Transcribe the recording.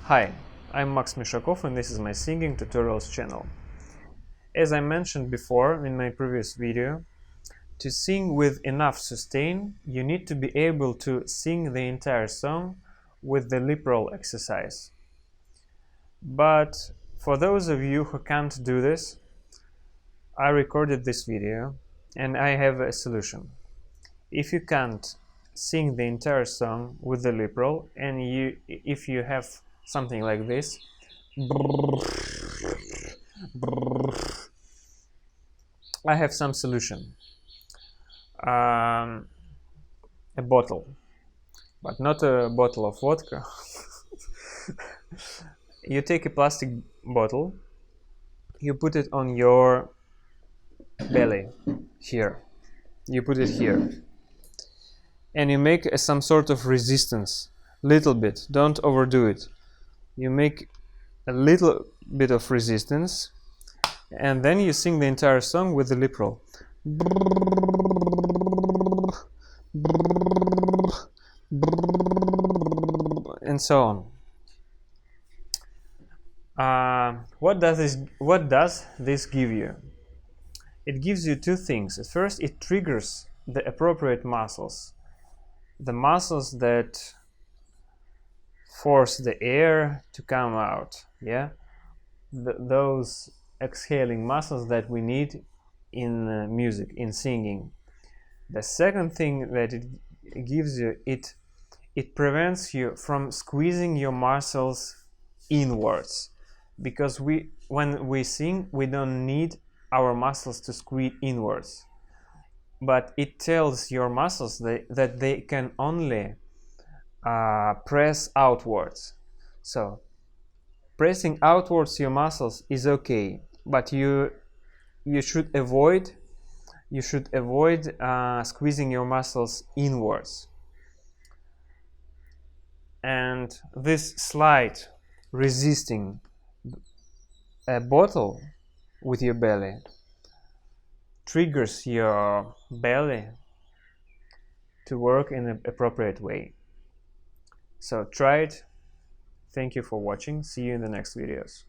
Hi, I'm Max Mishakov and this is my singing tutorials channel. As I mentioned before in my previous video, to sing with enough sustain, you need to be able to sing the entire song with the lip roll exercise. But for those of you who can't do this, I recorded this video and I have a solution. If you can't sing the entire song with the lip roll and if you have something like this, I have some solution. A bottle, but not a bottle of vodka. You take a plastic bottle, you put it on your belly here, you put it here, and you make some sort of resistance, little bit, don't overdo it. You make a little bit of resistance and then you sing the entire song with the lip roll. And so on. What does this give you? It gives you two things. At first, it triggers the appropriate muscles, the muscles that force the air to come out. Yeah, those exhaling muscles that we need in music, in singing. The second thing that it gives you, it prevents you from squeezing your muscles inwards, because when we sing, we don't need our muscles to squeeze inwards, but it tells your muscles that they can only press outwards. So pressing outwards your muscles is okay, but you should avoid squeezing your muscles inwards. And this slide resisting a bottle with your belly triggers your belly to work in an appropriate way. So try it. Thank you for watching. See you in the next videos.